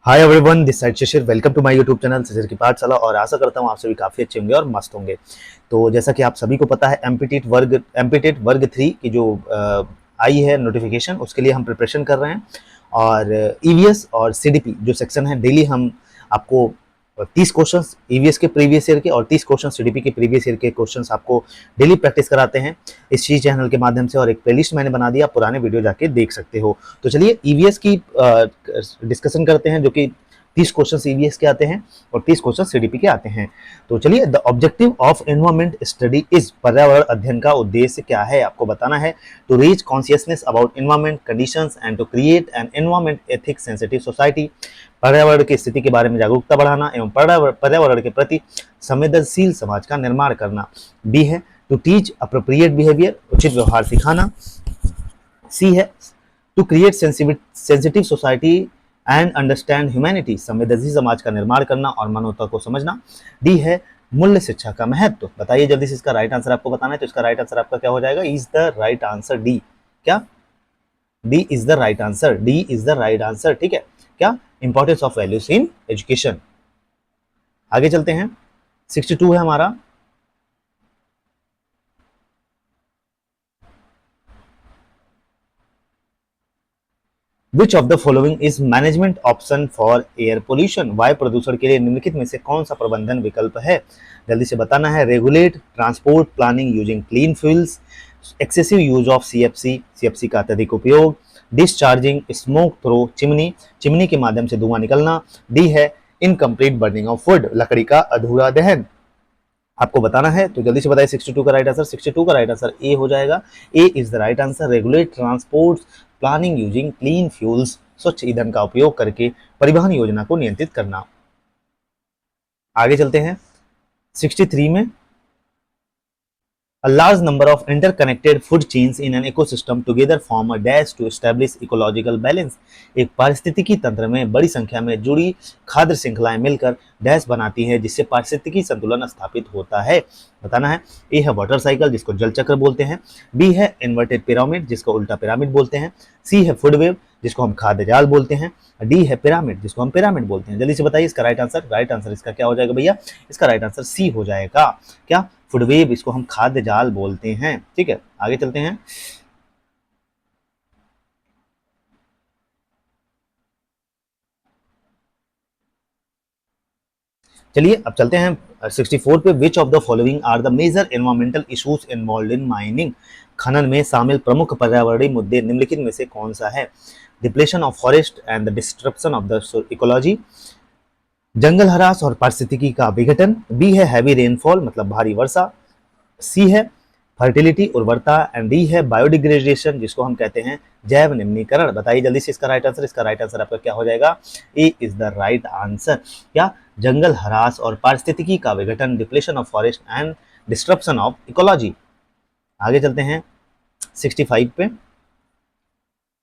Hi everyone, this side Shishir. Welcome to my YouTube channel Shishir की पाठशाला। और आशा करता हूँ आप सभी काफ़ी अच्छे होंगे और मस्त होंगे। तो जैसा कि आप सभी को पता है, एमपीटेट वर्ग 3 की जो आई है नोटिफिकेशन, उसके लिए हम प्रिपरेशन कर रहे हैं। और ईवीएस और सीडीपी जो सेक्शन है, डेली हम आपको 30 क्वेश्चंस ईवीएस के प्रीवियस ईयर के और 30 क्वेश्चन सीडीपी के प्रीवियस ईयर के क्वेश्चंस आपको डेली प्रैक्टिस कराते हैं इस चीज चैनल के माध्यम से। और एक प्लेलिस्ट मैंने बना दिया, पुराने वीडियो जाके देख सकते हो। तो चलिए ईवीएस की डिस्कशन करते हैं, जो कि 30 क्वेश्चन ईवीएस के आते हैं और 30 क्वेश्चन सीडीपी के आते हैं। तो चलिए, the objective of environment study is, पर्यावरण अध्ययन का उद्देश्य क्या है आपको बताना है। To reach consciousness about environment conditions and to create an environment ethics sensitive society, पर्यावरण की स्थिति के बारे में जागरूकता बढ़ाना एवं पर्यावरण के प्रति संवेदनशील समाज का निर्माण करना। बी है टू टीच अप्रोप्रिएट बिहेवियर, उचित व्यवहार सिखाना। सी है to create sensitive society and understand humanity, संवेदनशील समाज का निर्माण करना और मानवता को समझना। डी है मूल्य शिक्षा का महत्व। बताइए जल्दी से, इसका राइट आंसर आपको बताना है। तो इसका राइट आंसर आपका क्या हो जाएगा? Is the right answer D. क्या? D is the right answer. D is the right answer. ठीक है। क्या? Importance of values in education. आगे चलते हैं। 62 है हमारा। Which of the following is management option for air pollution, वायु प्रदूषण के लिए निम्नलिखित में से कौन सा प्रबंधन विकल्प है? जल्दी से बताना है। Regulate transport planning using clean fuels, excessive use of CFC का अत्यधिक उपयोग, discharging smoke through chimney, chimney के माध्यम से धुआं निकलना। डी है इनकम्प्लीट बर्निंग ऑफ वुड, लकड़ी का अधूरा दहन। आपको बताना है, तो जल्दी से बताइए 62 का राइट आंसर। 62 का राइट आंसर ए हो जाएगा। A is the right answer. Regulate transport planning using clean fuels, स्वच्छ ईंधन का उपयोग करके परिवहन योजना को नियंत्रित करना। आगे चलते हैं 63 में। A large number of interconnected food chains in an ecosystem together form a dash to establish ecological balance। एक पारिस्थितिकी तंत्र में बड़ी संख्या में जुड़ी खाद्य श्रृंखलाएं मिलकर डैश बनाती हैं, जिससे पारिस्थितिकी संतुलन स्थापित होता है। बताना है। ए है वाटर साइकिल, जिसको जल चक्र बोलते हैं। बी है इन्वर्टेड पिरामिड, जिसको उल्टा पिरामिड बोलते हैं। सी है फूड वेव, जिसको हम खाद्य जाल बोलते हैं। डी है पिरामिड, जिसको हम पिरामिड बोलते हैं। जल्दी से बताइए इसका राइट आंसर। राइट आंसर इसका क्या हो जाएगा भैया? इसका राइट आंसर सी हो जाएगा। क्या? फूडवेव, इसको हम खाद्य जाल बोलते हैं। ठीक है, आगे चलते हैं। चलिए अब चलते हैं 64 पे। Which of the following are the major environmental issues involve in mining, खनन में शामिल प्रमुख पर्यावरणीय मुद्दे निम्नलिखित में से कौन सा है? Depletion of forest and the disruption of the ecology, जंगल ह्रास और पारिस्थितिकी का विघटन। बी है हैवी रेनफॉल, मतलब भारी वर्षा। सी है फर्टिलिटी, उर्वरता। एंड डी है बायोडिग्रेडेशन, जिसको हम कहते हैं जैव निम्नीकरण। बताइए जल्दी से इसका राइट आंसर। इसका राइट आंसर आपका क्या हो जाएगा? A is the right answer. क्या? जंगल ह्रास और पारिस्थितिकी का विघटन, depletion of forest and disruption of ecology. आगे चलते हैं 65 पे।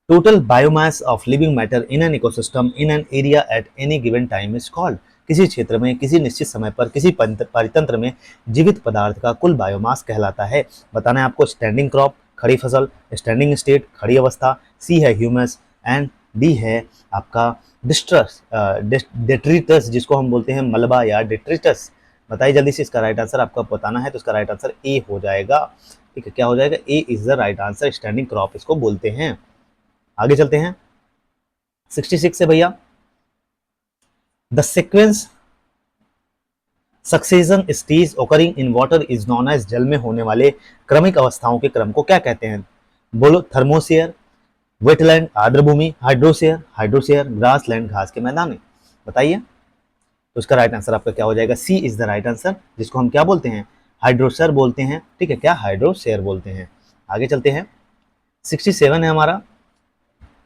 Total biomass of living matter in an ecosystem in an area at any given time is called, किसी क्षेत्र में किसी निश्चित समय पर किसी परितंत्र में जीवित पदार्थ का कुल बायोमास कहलाता है। बताना है आपको। स्टैंडिंग क्रॉप, खड़ी फसल। स्टैंडिंग स्टेट, खड़ी अवस्था। सी है ह्यूमस। एंड डी है आपका डेट्रिटस, जिसको हम बोलते हैं मलबा या डेट्रिटस। बताइए जल्दी से इसका राइट आंसर आपको बताना है। तो इसका राइट आंसर ए हो जाएगा। ठीक है, क्या हो जाएगा? A is the right answer. Standing crop इसको बोलते हैं। आगे चलते हैं 66 से भैया। The sequence succession stage occurring in water is known as, जल में होने वाले क्रमिक अवस्थाओं के क्रम को क्या कहते हैं? बोलो। थर्मोसेयर, वेटलैंड आर्द्र भूमि, हाइड्रोसेयर ग्रासलैंड घास के मैदान। बताइए। तो इसका राइट आंसर आपका क्या हो जाएगा? सी इज द राइट आंसर, जिसको हम क्या बोलते हैं? हाइड्रोसेयर बोलते हैं। ठीक है, क्या? हाइड्रोसेयर बोलते हैं। आगे चलते हैं 67 है हमारा।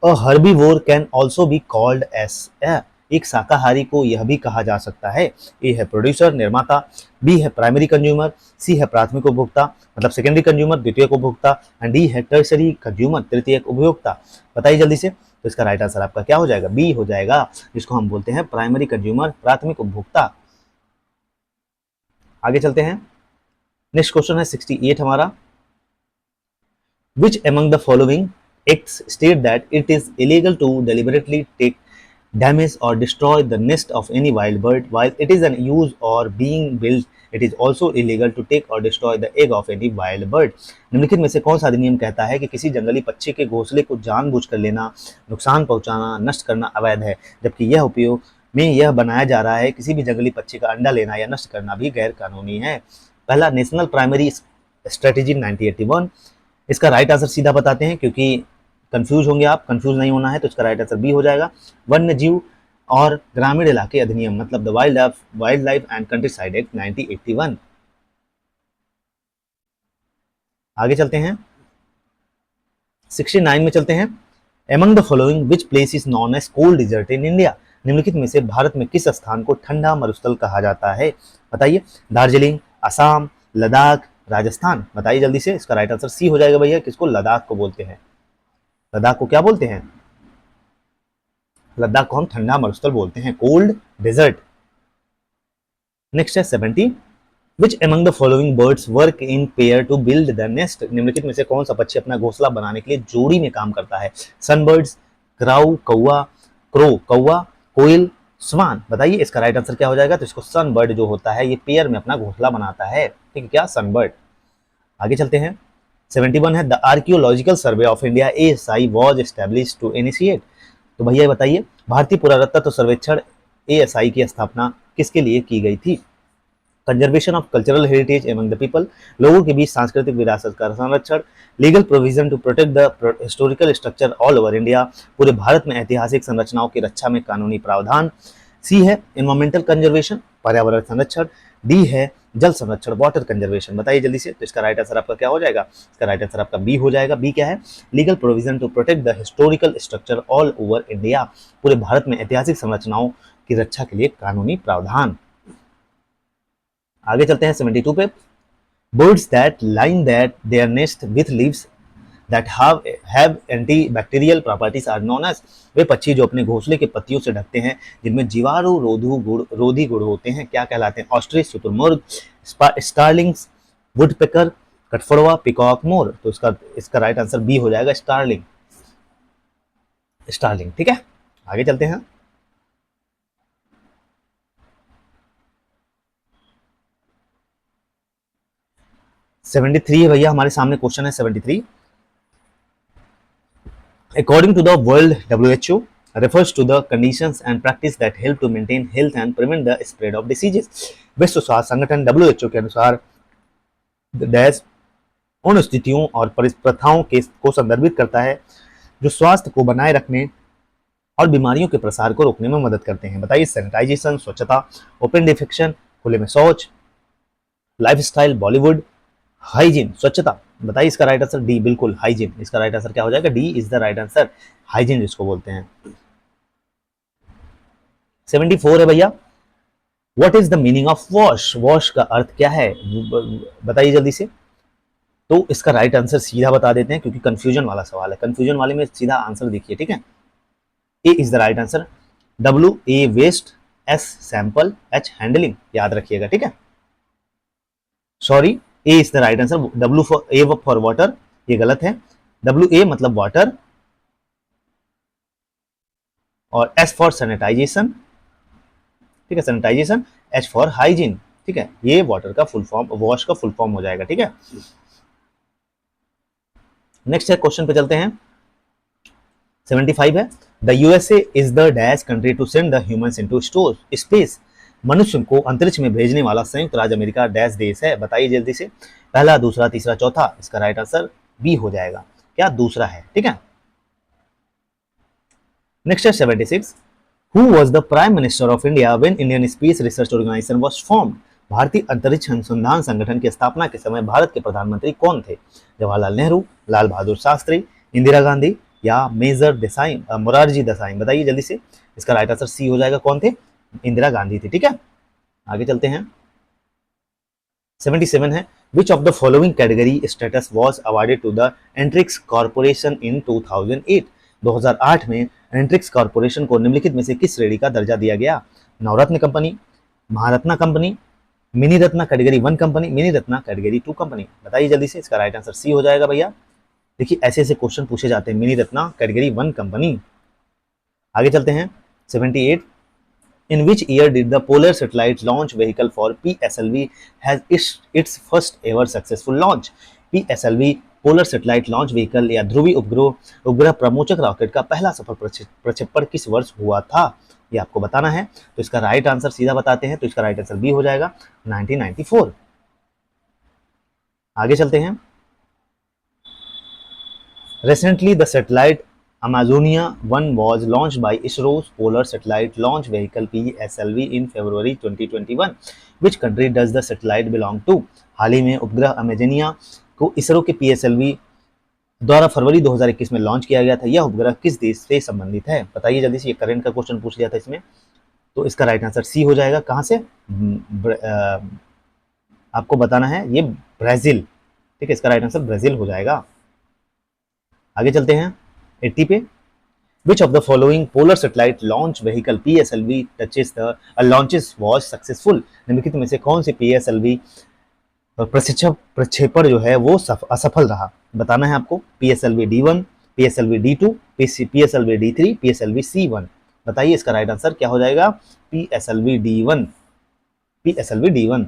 A herbivore can also be called as, एक शाकाहारी को यह भी कहा जा सकता है। ए है प्रोड्यूसर, निर्माता। बी है प्राइमरी कंज्यूमर। सी है प्राथमिक उपभोक्ता, मतलब सेकेंडरी कंज्यूमर, द्वितीयक उपभोक्ता। एंड डी है टर्शरी कंज्यूमर, तृतीयक उपभोक्ता। बताइए जल्दी से। तो इसका राइट आंसर आपका क्या हो जाएगा? बी हो जाएगा, जिसको हम बोलते हैं प्राइमरी कंज्यूमर, प्राथमिक उपभोक्ता। आगे चलते हैं। नेक्स्ट क्वेश्चन है 68 हमारा। Which among the following acts state that it is illegal to deliberately take damage or destroy the nest of any wild bird while it is in use or being built. It is also illegal to take or destroy the egg of any wild bird. निम्नलिखित में से कौन सा अधिनियम कहता है कि किसी जंगली पक्षी के घोंसले को जानबूझकर लेना, नुकसान पहुंचाना, नष्ट करना अवैध है, जबकि यह उपयोग में यह बनाया जा रहा है किसी भी जंगली पक्षी का अंडा लेना या नष्ट करना भी गैर कानूनी है। पहला नेशनल प्राइमरी स्ट्रेटेजी 1981। इसका राइट आंसर सीधा बताते हैं क्योंकि कंफ्यूज होंगे आप, कंफ्यूज नहीं होना है, तो इसका राइट आंसर बी हो जाएगा। वन्य जीव और ग्रामीण इलाके अधिनियम मतलब the wild life and countryside act 1981। आगे चलते हैं 69 में चलते हैं। Among the following which place is known as cold desert in India. निम्नलिखित में से भारत में किस स्थान को ठंडा मरुस्थल कहा जाता है? बताइए। दार्जिलिंग, असम, लद्दाख, राजस्थान। बताइए जल्दी से। इसका राइट आंसर सी हो जाएगा भैया। किसको? लद्दाख को बोलते हैं। लद्दाख को क्या बोलते हैं? लद्दाख को हम ठंडा मरुस्थल बोलते हैं, कोल्ड डेजर्ट। नेक्स्ट है 70। Which among the following birds work in pair to build the nest? निम्नलिखित में से कौन सा पक्षी अपना घोंसला बनाने के लिए जोड़ी में काम करता है? सनबर्ड्स, क्राउ कौवा, क्रो कौवा, कोयल, स्वान। बताइए इसका राइट आंसर क्या हो जाएगा? तो इसको सनबर्ड जो होता है ये पेयर में अपना घोंसला बनाता है, ठीक है क्या? सनबर्ड। आगे चलते हैं 71 है the archaeological survey of India ASI was establish to initiate. तो भैया बताइए भारतीय पुरातत्व सर्वेक्षण ASI की स्थापना किसके लिए की गई थी? Conservation of cultural heritage among the people, लोगों के बीच सांस्कृतिक विरासत का संरक्षण, legal provision to protect the historical structure all over India, पूरे भारत में ऐतिहासिक संरचनाओं की रक्षा में कानूनी प्रावधान। सी है एनवायरमेंटल कंजर्वेशन, पर्यावरण संरक्षण। डी है जल संरक्षण, वाटर कंजर्वेशन। बताइए जल्दी से। तो इसका राइट आंसर आपका क्या हो जाएगा? इसका राइट आंसर आपका बी हो जाएगा। बी क्या है? Legal provision to protect the historical structure all over India, पूरे भारत में ऐतिहासिक संरचनाओं की रक्षा के लिए कानूनी प्रावधान। आगे चलते हैं 72 पे। Birds that line their nest with leaves that have antibacterial properties are known as। वे पक्षी जो अपने घोंसले के पत्तियों से ढकते हैं जिनमें जीवाणु रोधी गुण होते हैं क्या कहलाते हैं? ऑस्ट्रिच, शुतुरमुर्ग, स्टारलिंग्स, वुडपेकर, कठफोड़वा, पिकॉक, मोर। तो इसका राइट आंसर बी हो जाएगा, स्टारलिंग। स्टारलिंग, ठीक है। आगे चलते हैं 73 है भैया, हमारे सामने क्वेश्चन है 73। According to the World WHO refers to the conditions and practice that help to maintain health and prevent the spread of diseases। विश्व स्वास्थ्य संगठन WHO के अनुसार डैश उन स्थितियों और प्रथाओं को संदर्भित करता है जो स्वास्थ्य को बनाए रखने और बीमारियों के प्रसार को रोकने में मदद करते हैं। बताइए। सैनिटाइजेशन, स्वच्छता, ओपन डिफेक्शन, खुले में शौच, लाइफस्टाइल, बॉलीवुड, हाइजीन, स्वच्छता। बताइए इसका राइट आंसर डी, बिल्कुल हाइजीन। इसका राइट आंसर क्या हो जाएगा? D is the right answer, hygiene जिसको बोलते हैं। 74 है भैया। What is the meaning of wash? Wash का अर्थ क्या है? बताइए जल्दी से। तो इसका राइट आंसर सीधा बता देते हैं क्योंकि कंफ्यूजन वाला सवाल है। कंफ्यूजन वाले में सीधा आंसर देखिए, ठीक है। A is the right answer. W A waste, S sample, H handling, याद रखिएगा, ठीक है। Sorry, A is the right answer. A for water, ये गलत है। WA मतलब वाटर और S फॉर सैनिटाइजेशन, ठीक है, सैनिटाइजेशन। H फॉर हाइजीन, ठीक है। ये वाटर का फुल फॉर्म, वॉश का फुल फॉर्म हो जाएगा, ठीक है। नेक्स्ट है क्वेश्चन पे चलते हैं 75 है the USA is the dash country to send the humans into space. मनुष्य को अंतरिक्ष में भेजने वाला संयुक्त राज्य अमेरिका डैश देश है। बताइए जल्दी से। पहला, दूसरा, तीसरा, चौथा। इसका राइट आंसर बी हो जाएगा। क्या? दूसरा है, ठीक है। नेक्स्ट है 76। Who was the prime minister of India when Indian space research organisation was formed. भारतीय अंतरिक्ष अनुसंधान संगठन की स्थापना के समय भारत के प्रधानमंत्री कौन थे? जवाहरलाल नेहरू, लाल बहादुर शास्त्री, इंदिरा गांधी या मेजर देसाई, मोरारजी देसाई। बताइए जल्दी से। इसका राइट आंसर सी हो जाएगा। कौन थे? इंदिरा गांधी थी, ठीक है। आगे चलते हैं 77 है which of the following category status was awarded to the Antrix corporation in 2008। 2008 में एंट्रिक्स कॉर्पोरेशन को निम्नलिखित में से किस श्रेणी का दर्जा दिया गया? Navratna company, Maharatna company, mini Ratna category 1 company, mini Ratna category 2 company. बताइए जल्दी से। इसका राइट आंसर सी हो जाएगा भैया। देखिए ऐसे ऐसे क्वेश्चन पूछे जाते हैं। Mini Ratna category 1 company. आगे चलते हैं 78. In which year did the Polar Satellite Launch Vehicle for PSLV has its first ever successful launch? PSLV polar satellite launch vehicle या ध्रुवीय उपग्रह उपग्रह प्रमोचक रॉकेट का पहला सफल प्रक्षेपण किस वर्ष हुआ था, ये आपको बताना है। तो इसका राइट आंसर सीधा बताते हैं, तो इसका राइट आंसर बी हो जाएगा 1994। आगे चलते हैं। Recently, the satellite Amazonia 1 was launched by ISRO's Polar Satellite Launch Vehicle PSLV in February 2021. Which country does the satellite belong to? हाल ही में उपग्रह अमेजोनिया को इसरो के PSLV द्वारा फरवरी 2021 में लॉन्च किया गया था। यह उपग्रह किस देश से संबंधित है, बताइए जल्दी से। ये करंट का क्वेश्चन पूछ लिया था इसमें, तो इसका राइट आंसर सी हो जाएगा। कहाँ से? आपको बताना है, ये ब्राजील। ठीक है, इसका राइट आंसर ब्राजील हो जाएगा। आगे चलते हैं 80 पे। Which of the following polar satellite launch vehicle PSLV launches was successful? निम्नलिखित में से कौन सी PSLV प्रक्षेपण जो है वो असफल रहा, बताना है आपको। PSLV D1, PSLV D2, PSLV D3, PSLV C1। बताइए इसका राइट आंसर क्या हो जाएगा? PSLV D1, PSLV D1।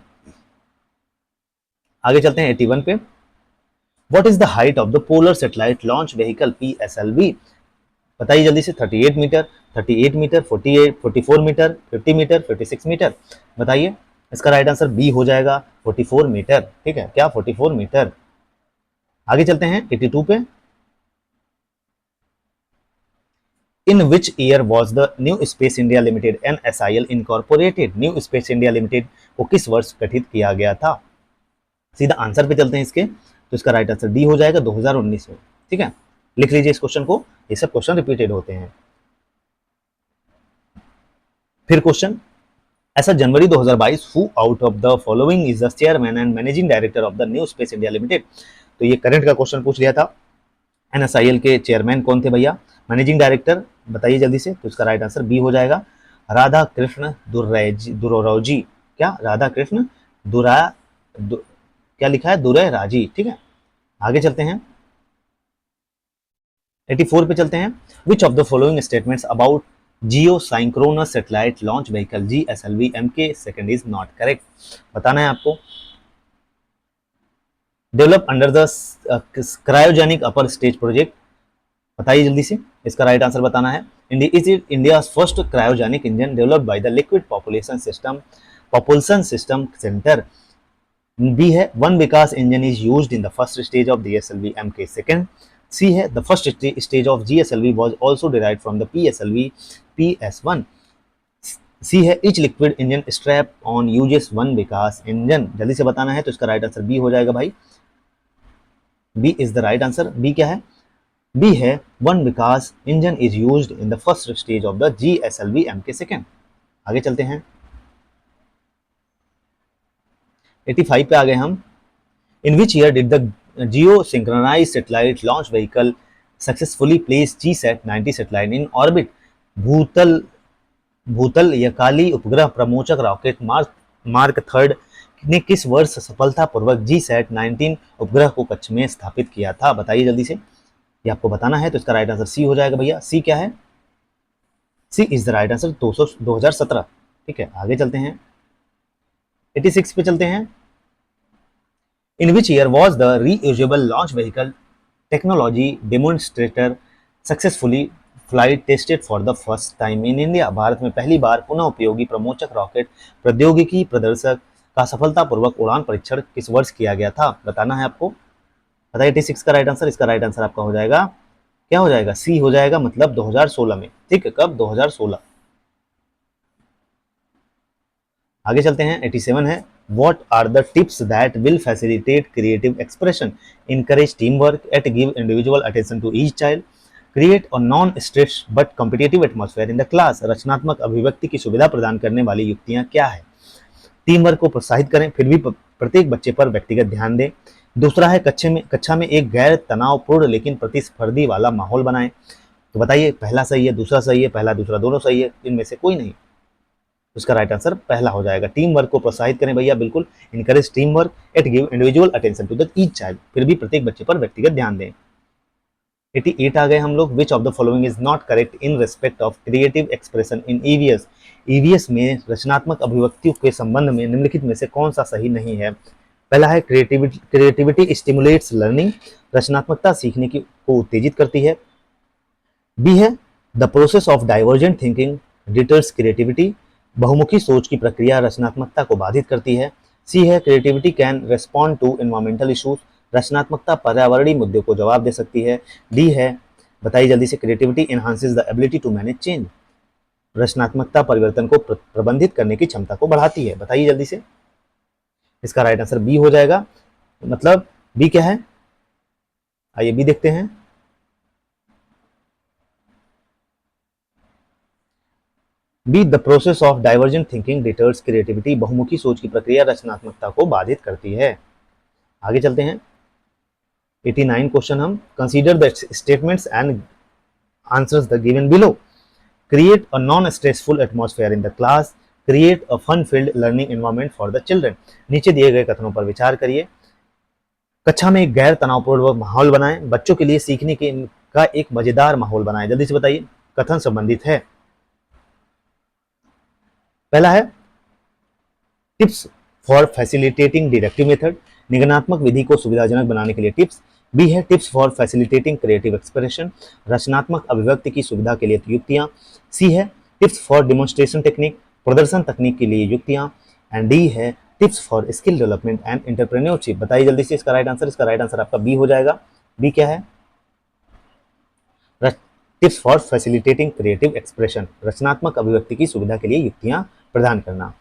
आगे चलते हैं 81 पे। What is the height of the polar satellite launch vehicle PSLV? बताइए जल्दी से। 38 metre, 38 metre, 48, 44 metre, 50 metre, 56 metre. बताइए इसका राइट आंसर बी हो जाएगा 44 मीटर। ठीक है, क्या? 44 मीटर। आगे चलते हैं 82 पे। In which year was the New Space India Limited NSIL incorporated? New space India limited को किस वर्ष गठित किया गया था? सीधा आंसर पे चलते हैं इसके, तो इसका राइट आंसर डी हो जाएगा 2019 में। ठीक है, लिख लीजिए इस क्वेश्चन को, ये सब क्वेश्चन रिपीटेड होते हैं। फिर क्वेश्चन, ऐसा जनवरी 2022 who out of the following is the chairman and managing director of the new space India limited? तो ये करंट का क्वेश्चन पूछ लिया था। एनएसआईएल के चेयरमैन कौन थे भैया? मैनेजिंग डायरेक्टर बताइए जल्दी से। तो इसका राइट आंसर बी हो जाएगा राधा कृष्ण दुर्रौजी। क्या? राधा कृष्ण क्या लिखा है? दुरैराजी। ठीक है, आगे चलते हैं 84 पे चलते हैं। Which of the following statements about geosynchronous satellite launch vehicle GSLV MK2 is not correct, बताना है आपको। Develop under the cryogenic upper stage project, बताइए जल्दी से, इसका राइट आंसर बताना है। Is it India's first cryogenic engine developed by the liquid propulsion system centre. B है one Vikas engine is used in the first stage of GSLV MK2। C है the first stage of GSLV was also derived from the PSLV PS1। सी है etch liquid engine strap on uses one Vikas engine. जल्दी से बताना है, तो इसका right answer B हो जाएगा भाई। B is the right answer. B क्या है? बी है one Vikas engine is used in the first stage of the GSLV MK2। आगे चलते हैं 85 पे आ गए हम। In which year did the geo synchronise satellite launch vehicle successfully place GSAT-90 satellite in orbit? भूतल यकाली उपग्रह प्रमोचक रॉकेट मार्क थर्ड ने किस वर्ष सफलतापूर्वक GSAT-19 उपग्रह को कक्ष में स्थापित किया था, बताइए जल्दी से। ये आपको बताना है, तो इसका राइट आंसर सी हो जाएगा भैया। सी क्या है? सी इज द राइट आंसर 2017। ठीक है, आगे चलते हैं 86 पे चलते हैं। In which year was the reusable launch vehicle technology demonstrator successfully flight tested for the first time in India? भारत में पहली बार पुनः उपयोगी प्रमोचक रॉकेट प्रौद्योगिकी प्रदर्शक का सफलतापूर्वक उड़ान परीक्षण किस वर्ष किया गया था, बताना है आपको। बताइए 86 का राइट आंसर। इसका राइट आंसर आपका हो जाएगा, क्या हो जाएगा? सी हो जाएगा, मतलब 2016 में। ठीक है, कब? 2016। आगे चलते हैं 87 है। What are the tips that will facilitate creative expression, encourage teamwork, and give individual attention to each child, create a non-stress but competitive atmosphere in the class? रचनात्मक अभिव्यक्ति की सुविधा प्रदान करने वाली युक्तियां क्या है? टीम वर्क को प्रोत्साहित करें, फिर भी प्रत्येक बच्चे पर व्यक्तिगत ध्यान दें। दूसरा है कक्षा में एक गैर तनावपूर्ण लेकिन प्रतिस्पर्धी वाला माहौल बनाएं। तो बताइए पहला सही है, दूसरा सही है, पहला दूसरा दोनों सही है, इनमें से कोई नहीं। उसका राइट आंसर पहला हो जाएगा। टीम वर्क को प्रोत्साहित करें भैया, बिल्कुल। Encourage team work at give individual attention to the each child, फिर भी प्रत्येक बच्चे पर व्यक्तिगत ध्यान दें। 88 आ गए हम लोग। विच of the following is not correct in respect of creative expression in EVS. EVS में रचनात्मक अभिव्यक्तियों के संबंध में निम्नलिखित में से कौन सा सही नहीं है। पहला है क्रिएटिविटी स्टिमुलेट्स लर्निंग, रचनात्मकता सीखने की को उत्तेजित करती है। बी है the process of divergent thinking deters creativity, बहुमुखी सोच की प्रक्रिया रचनात्मकता को बाधित करती है। सी है creativity can respond to environmental issues, रचनात्मकता पर्यावरणीय मुद्दों को जवाब दे सकती है। डी है, बताइए जल्दी से, creativity enhances the ability to manage change, रचनात्मकता परिवर्तन को प्रबंधित करने की क्षमता को बढ़ाती है। बताइए जल्दी से। इसका राइट आंसर बी हो जाएगा। मतलब बी क्या है, आइए बी देखते हैं। B the process of divergent thinking deters creativity, बहुमुखी सोच की प्रक्रिया रचनात्मकता को बाधित करती है। आगे चलते हैं। 89 क्वेश्चन हम, consider the statements and answers the given below. Create a non stressful atmosphere in the class, create a fun filled learning environment for the children. नीचे दिए गए कथनों पर विचार करिए। कक्षा में एक गैर तनावपूर्ण माहौल बनाएं, बच्चों के लिए सीखने के का एक मजेदार माहौल बनाएं। जल्दी से बताइए, कथन संबंधित है। पहला है tips for facilitating deductive method, निगमनात्मक विधि को सुविधाजनक बनाने के लिए टिप्स। बी है tips for facilitating creative expression, रचनात्मक अभिव्यक्ति की सुविधा के लिए युक्तियां। सी है टिप्स फॉर डिमोन्स्ट्रेशन टेक्निक, प्रदर्शन तकनीक के लिए युक्तियां। एंड डी है tips for skill development and entrepreneurship. बताइए जल्दी से इसका राइट आंसर। इसका राइट आंसर आपका बी हो जाएगा। बी क्या है, tips for facilitating creative expression, रचनात्मक अभिव्यक्ति की सुविधा के लिए युक्तियां प्रदान करना।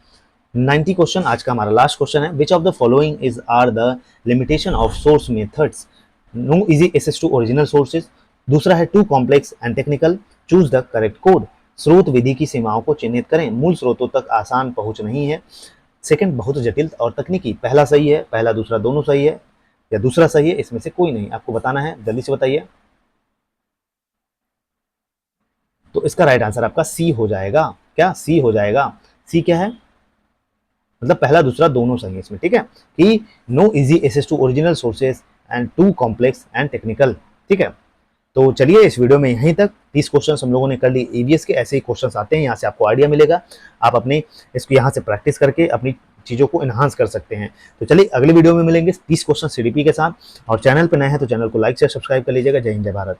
90 क्वेश्चन आज का हमारा लास्ट क्वेश्चन है। Which of the following is are the limitation of source methods. No easy access to original sources. दूसरा है too complex and technical, choose the correct code. स्रोत विधि की सीमाओं को चिन्हित करें, मूल स्रोतों तक आसान पहुंच नहीं है। सेकंड, बहुत जटिल और तकनीकी। पहला सही है, पहला दूसरा दोनों सही है, या दूसरा सही है, इसमें से कोई नहीं। आपको बताना है, जल्दी से बताइए। तो इसका राइट आंसर आपका सी हो जाएगा। क्या सी हो जाएगा? सी क्या है, मतलब पहला दूसरा दोनों सही है इसमें, ठीक है, कि no easy access to original sources and too complex and technical. ठीक है, तो चलिए इस वीडियो में यहीं तक। 30 क्वेश्चन हम लोगों ने कर लिए ईवीएस के। ऐसे ही क्वेश्चंस आते हैं, यहाँ से आपको आइडिया मिलेगा, आप अपने इसको यहाँ से प्रैक्टिस करके अपनी चीज़ों को इन्हांस कर सकते हैं। तो चलिए अगले वीडियो में मिलेंगे 30 क्वेश्चन सीडीपी के साथ। और चैनल पर नए हैं तो चैनल को लाइक शेयर सब्सक्राइब कर लीजिएगा। जय हिंद, जय भारत।